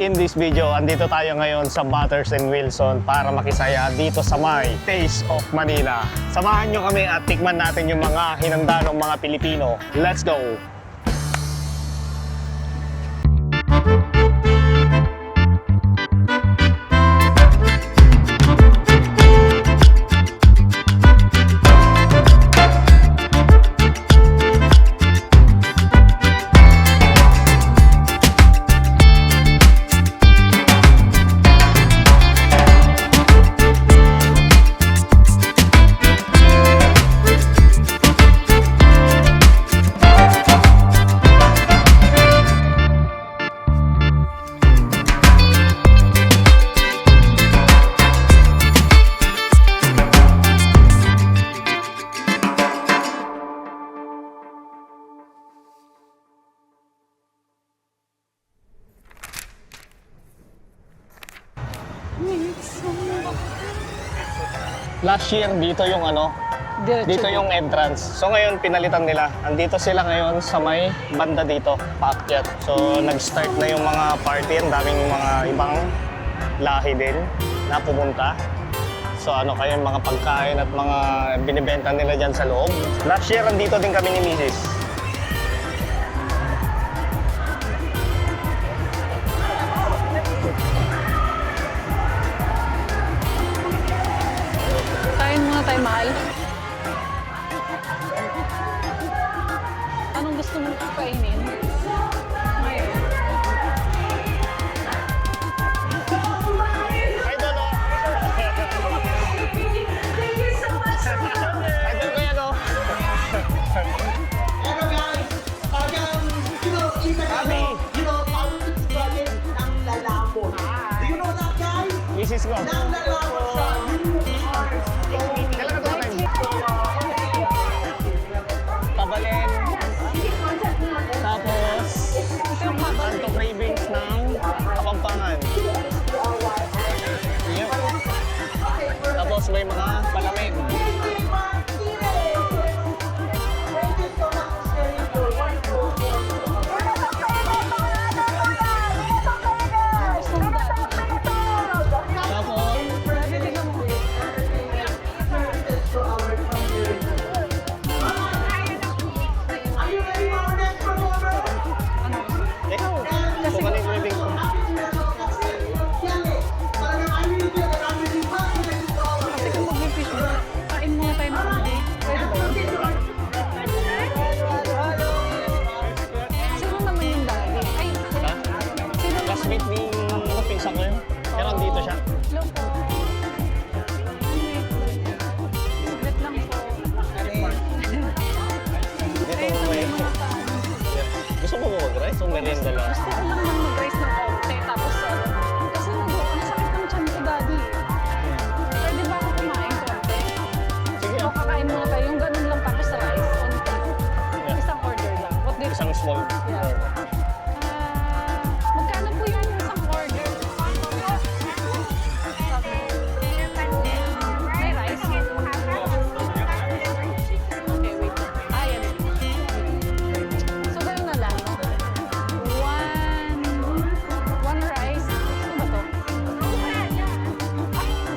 In this video, andito tayo ngayon sa Butters and Wilson para makisaya dito sa may Taste of Manila. Samahan nyo kami at tikman natin yung mga hinanda ng mga Pilipino. Let's go! Last year, dito yung dito yung entrance. So ngayon, pinalitan nila. Andito sila ngayon sa may banda dito, paakyat. So nag-start na yung mga party. Ang daming mga ibang lahi din na pumunta. So kayo mga pagkain at mga binibenta nila dyan sa loob. Last year, andito din kami ni Mrs. Tayo mahal. Anong gusto mong kainin? Ngayon. Idol, Idol ko yan, Ano guys, parang, isa ka project ng lalabon. Do you know that guys? Mrs. ko. Ng lalabon siya. Kailan ka tumatay? Pabalin. Tapos, Anto Cravings ng Kapampangan. Yep. Tapos may mga palamig. Gusto mo mag-rice o merienda lang? Gusto ko lang mag-rice ng konti. Tapos, kasi nasakit ng tiyan ko, daddy. Pwede ba ako kumain konti? Sige. O kakain muna tayo. Yung ganun lang tapos rice, konti. Isang order lang. What do you Isang small. Yeah. Magkano po yung isang order? May rice? Okay, wait. Yan. So, ganun na lang. One rice. Ano ba to?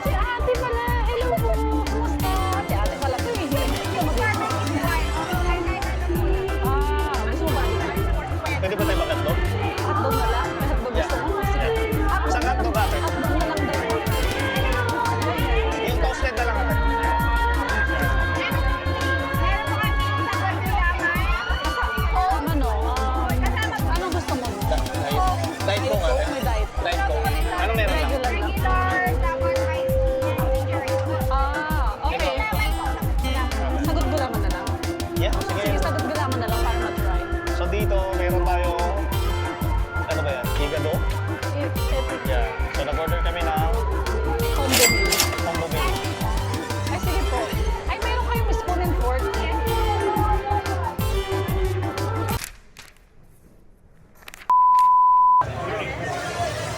Si ate pala. Hello po. Kumusta? Si ate pala po eh. Gusto mo ba? Pwede ba tayo mag-hotdog? Hotdog na lang? May hotdog gusto mo? Sige. Isang hotdog ate. Hotdog na lang din. Yung toasted na lang ate. Anong gusto mo? Diet ko nga ate. May diet. Diet ko. Ano meron lang? Regular lang. Okay. Sagot gulaman na lang. Yeah, Sige, sige. sagot gulaman na lang para mag-try. So dito, meron tayo, ano ba yan? Higado? Yeah. So nag-order kami ng Combo meal. combo meal. Ay, sige po. Ay, meron kayong spoon and fork.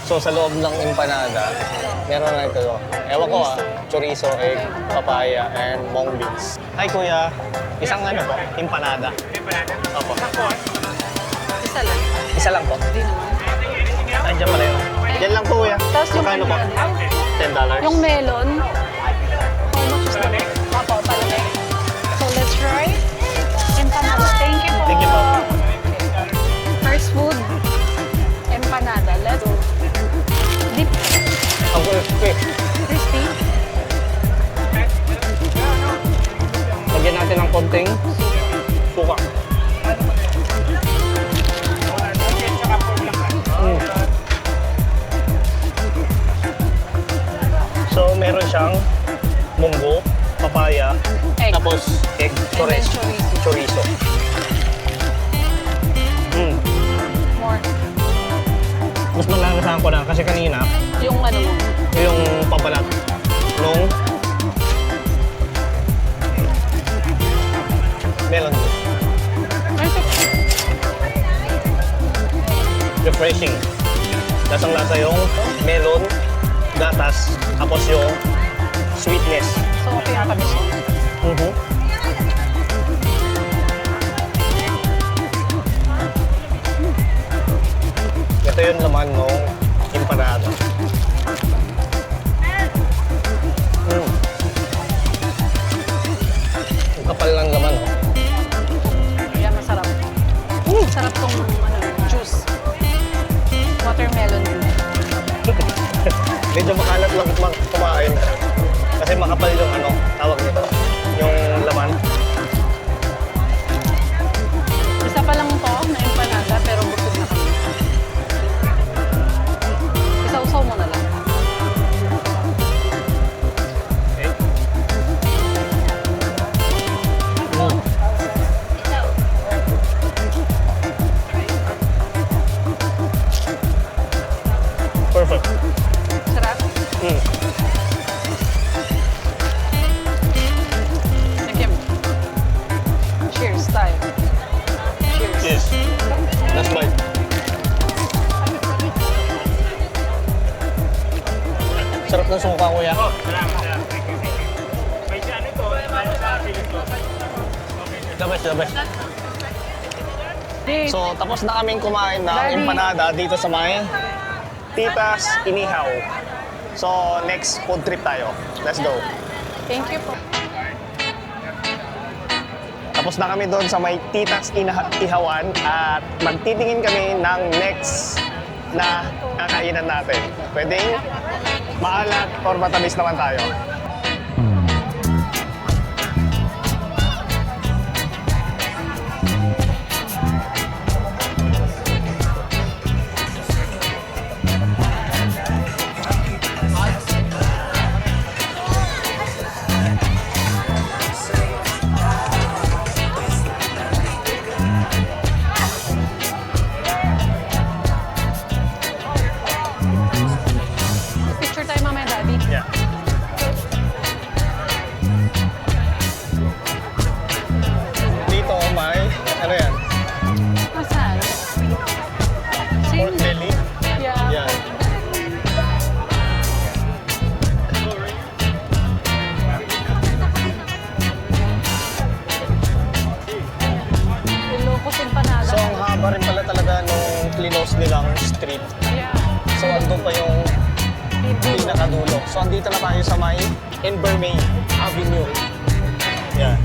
So sa loob ng empanada, meron na ito. Ewan ko chorizo, egg, papaya, and mung beans. Hi kuya, isang ano po? Empanada. Empanada? Opo. Isa lang. Isa lang po. Hindi naman. Nandiyan pala yun. Yan lang po yan. Tapos yung Magkano po? $10. Yung melon. How much is that? Apo, palamig. So let's try. Empanada. Thank you po. Thank you po. First food. Empanada. Let's go. Deep. Ang crispy. Crispy. Lagyan natin ng konting suka. So, meron siyang munggo, papaya, Egg. tapos egg, And then chorizo. More. Mas malalasahan ko na kasi kanina, Yung ano mo. yung pabalat nung melon juice. Refreshing. Lasang-lasa yung melon, gatas, tapos yung sweetness. So, okay yung tamis mo. Ito yung laman ng empanada. Ang kapal ng laman, oh. Yan, masarap. Sarap tong ano, juice. Watermelon. Medyo makalat lang kumain. Kasi makapal yung ano, tawag nito. Yung laman. Isa pa lang to na empanada pero busog na kami. Isaw-saw mo na lang. Okay. Perfect. Sarap. Nakim. Cheers tayo. Cheers. Yes. Last bite. Sarap ng suka, kuya. The best, the best. Hey, So, tapos na kaming kumain ng Daddy. empanada dito sa may Titas Inihaw. So, next food trip tayo. Let's go. thank you po. Tapos na kami doon sa may Titas Ihawan at magtitingin kami ng next na kakainan natin. Pwedeng maalat or matamis naman tayo. Picture tayo mamaya, Daddy. Yeah. Dito may, ano yan? Nasaan? Pork belly. Yeah. Yan. Ilocos empanada. So, ang haba rin pala talaga nung clinose nilang street. Yeah. So, andun pa yung pinakadulo. So, andito na tayo sa may Invermain Avenue. Yan.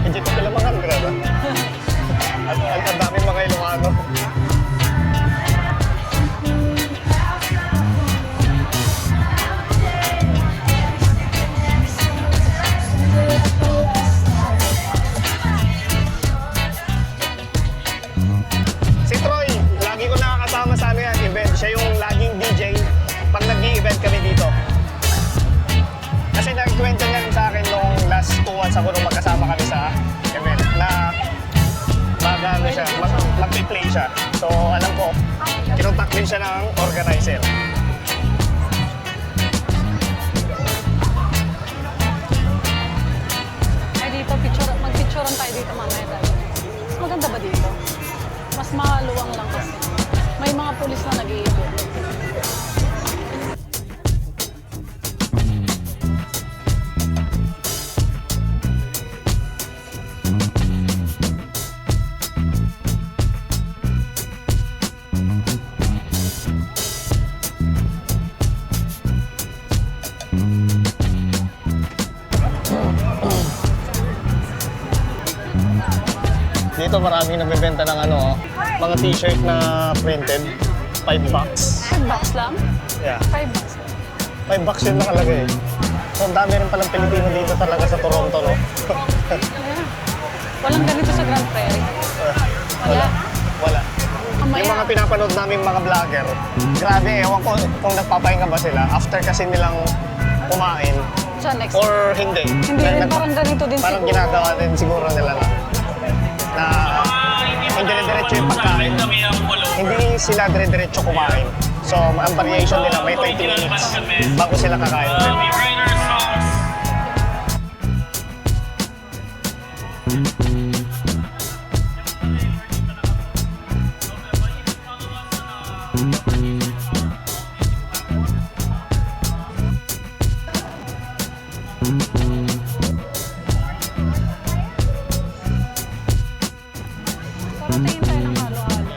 Medyo ito pala mga grada. At ang daming mga Ilocano. Si Troy, lagi ko nakakasama sa ano yan, event. Siya yung laging DJ pag nag-i-event kami dito. Kasi nagkwento niya rin sa akin nung last 2 months ako nung magkasama kami sa event na mag-ano siya, mag-play siya. So alam ko, kinontak din siya ng organizer. Ay, dito, magpicturean tayo dito mamaya, Daddy. Mas maganda ba dito? Mas maluwang lang kasi. May pulis na nag-iikot. Dito maraming nagbebenta ng ano, mga t-shirt na printed. $5. $5 lang? Yeah. $5 lang. $5 yun nakalagay. So, ang dami rin palang Pilipino dito talaga sa Toronto, no? Ayan. Walang ganito sa Grand Prairie. Wala. Wala. Mamaya. Yung mga pinapanood namin mga vlogger, grabe, ewan ko kung nagpapahinga ba sila after kasi nilang kumain Sa next. or hindi. Hindi rin parang ganito din Parang siguro. ginagawa din siguro nila na hindi dire-diretso yung pagkain. Hindi sila dire-diretso kumain. So, ang variation nila may 20 minutes bago sila kakain. Tara, tingin tayo ng halo-halo.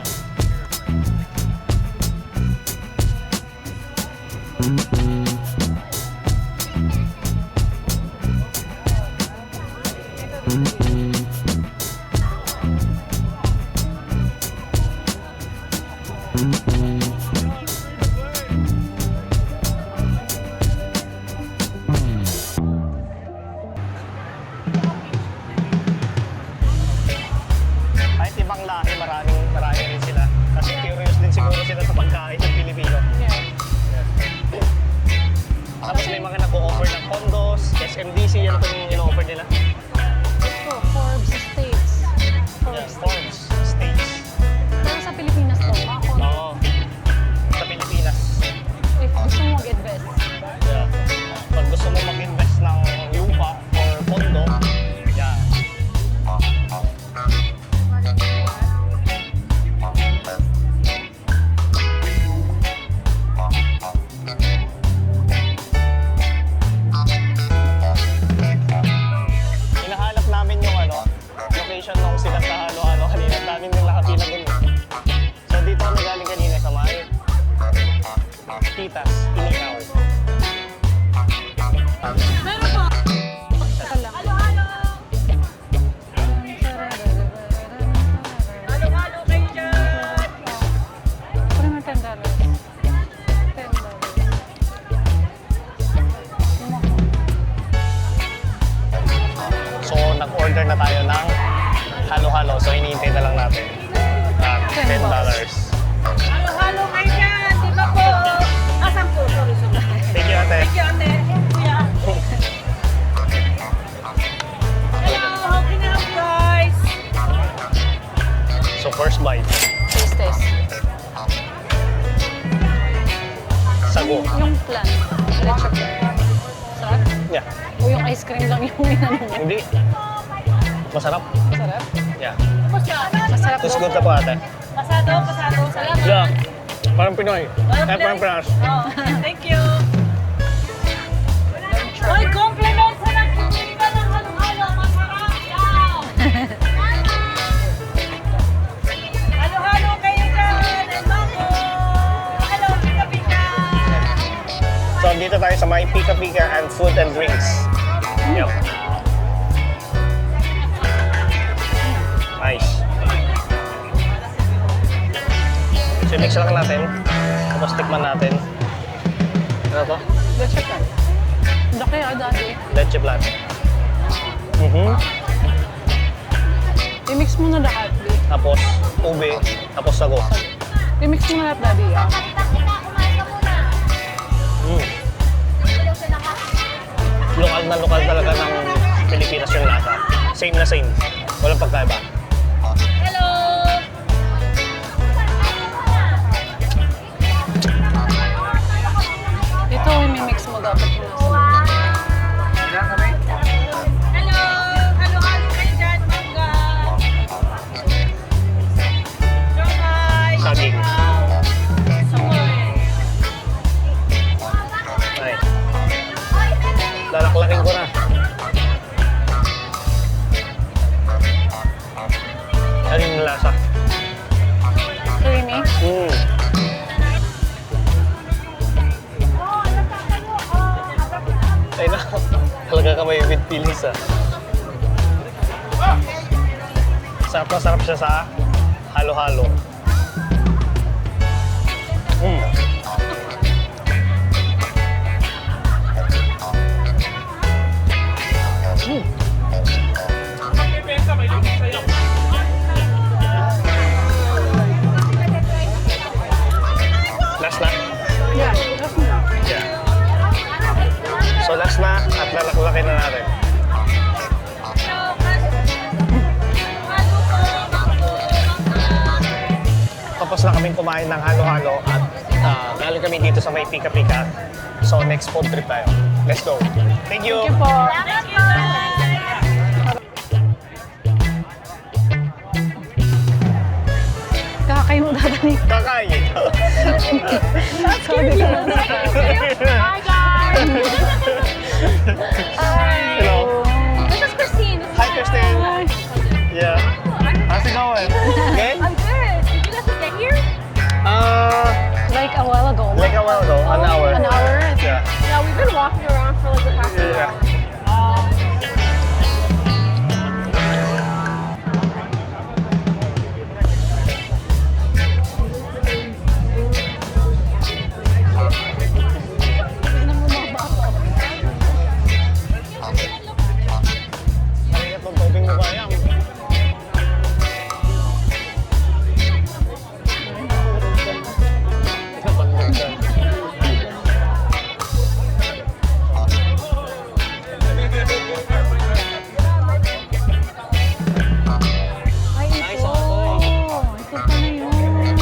Kahit ibang lahi, marami rin sila. Kasi curious din siguro sila sa pagkain ng Pilipino. Yeah. Tapos may mga nag-o-offer ng condos, SMDC, yan po yung in-offer nila. Ito, Forbes States. Yeah, Forbes States. Forbes States. Pero sa Pilipinas to, mga condo. Oo. Sa Pilipinas. If gusto mo mag-invest. Yeah. Pag gusto mo mag-invest ng lupa or condo, yeah. Hinahanap namin yung location nung sila sa halo-halo kanina. Ang daming nila nakapila dun. So dito kami galing kanina sa may Titas, Inihaw. Meron po. Saka lang. Halo-halo kayo dyan! Pwede mo $10. $10. So nag-order na tayo ng halo-halo. So hinihintay na lang natin. $10. Halo-halo kayo dyan! Di ba po? Asan po? Sorry. Thank you, ate. Thank you, ate. Kuya. Hello, how can I help guys? So first bite, Taste test. sago. Yung plan. Diretso plan. Sarap? Yeah. O yung ice cream lang yung inano mo? Hindi. Masarap. Sarap? Yeah. Masarap It's daw good po. na po, ate. Pasado. Salamat. Yeah. Parang Pinoy. Parang Pinas. Oh, thank you. Oy, compliments sa nagtitinda ng halo-halo. Masarap yan. Halo-halo kayo dyan. Hello. Hello, pika-pika. So dito tayo sa may Pika Pika and Food and Drinks. Yep. Nice. So mix lang natin. Tapos tikman natin. Ano to? Diretso plan. Laki daddy. Leche plan. I-mix mo na lahat, di. Tapos ube. Tapos sago. I-mix mo na lahat, daddy. Ah. Lokal talaga ng Pilipinas yung lasa. Same na same. Walang pagkaiba. Hello. Ito, i-mix mo dapat yung nasa. Hello. Halo-halo kayo dyan. Mangga. Jomay. Saging. Pilis ah. Sarap na sarap siya sa halo-halo. Mm. Last na? Yeah, that's me. Yeah. So last na at lalaklakin na natin. Tapos na kaming kumain ng halo-halo at galing kami dito sa may pika-pika. So next food trip tayo. Let's go. Thank you. Thank you po. Kakakain mo dadali. Kakain. Sabi ko na. Hi guys! Hello. This is Christine. Hi, Christine. Yeah. How's it going? Good? I'm good. Did you guys get here? Like a while ago. Like a while ago, an hour. An hour? Yeah. Yeah, we've been walking around for like the past Yeah. Tignan mo mga bata. Halika itong tubig mo ba yan? Ay, ito. Ito pa na yun.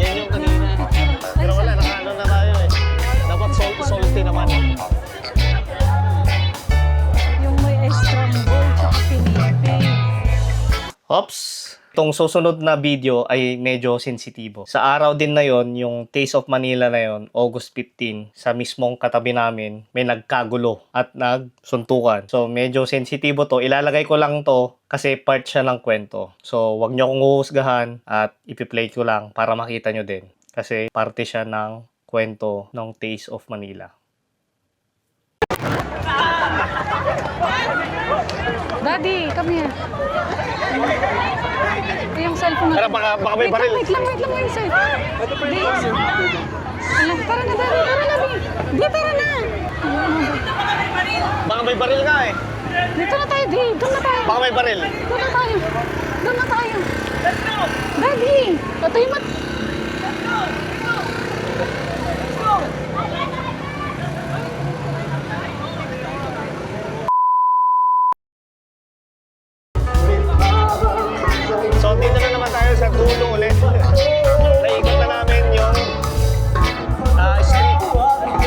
Yan yung kanina. Pero wala, nakaano na tayo eh. Dapat salty naman. Yung may scramble tsaka pinipig. Ops! Itong susunod na video ay medyo sensitibo. Sa araw din na yon, yung Taste of Manila na yon, August 15, sa mismong katabi namin, may nagkagulo at nagsuntukan. So medyo sensitibo to. Ilalagay ko lang to kasi part siya ng kwento. So wag nyo akong huhusgahan at ipi-play ko lang para makita nyo din. Kasi parte siya ng kwento ng Taste of Manila. Daddy, come here. Ito yung cellphone Tara, natin. baka may baril. Wait lang, wait sir. Di. Alam, tara na, Daddy. Tara na, Di. Di, tara na. Baka may baril nga eh. Dito na tayo, Di. Doon na tayo. Baka may baril. Doon na tayo. Doon na tayo. Daddy, ito yung mat... So dito na naman tayo sa dulo ulit. Naikot na namin yung street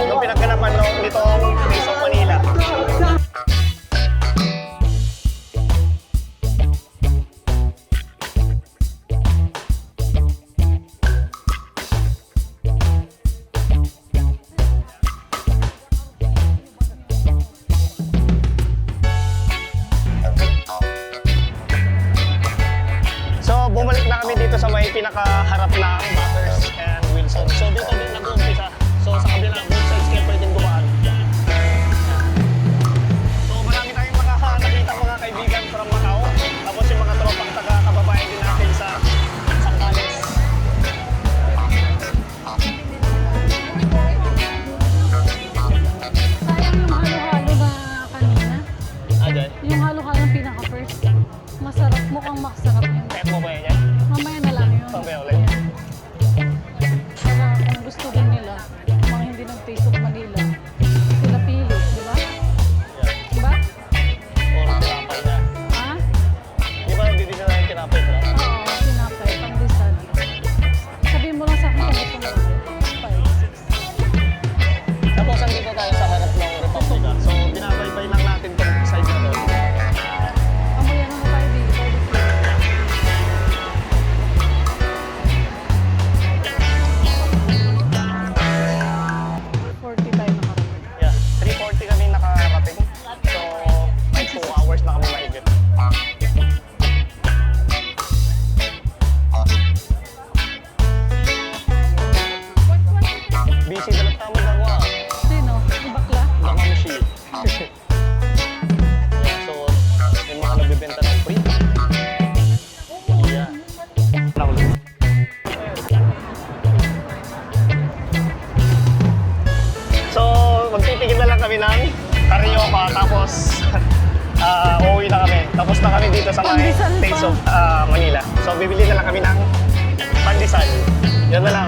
yung pinagkanapan nitong Taste of Manila. So, bumalik na kami dito sa may pinakaharap na Bathurst and Wilson. So, dito din nag-uumpisa. So, sa kabila, both sides kayo pwedeng dumaan. So, marami tayong nakita mga kaibigan from Macau. Tapos yung mga tropang taga-kababayan din natin sa Sambales. Sayang yung halo-halo na kanina. Ayan. Yung halo-halo ang pinaka-first. Masarap, mukhang masarap yun. Kaya mo ba yan? Mamaya na lang yun. Mamaya ulit. Para kung gusto din nila, mga hindi nag-taste kami ng Carioca, tapos uuwi na kami. Tapos na kami dito sa may Pandesal pa. Taste of Manila. So bibili na lang kami ng pandesal. Yan na lang.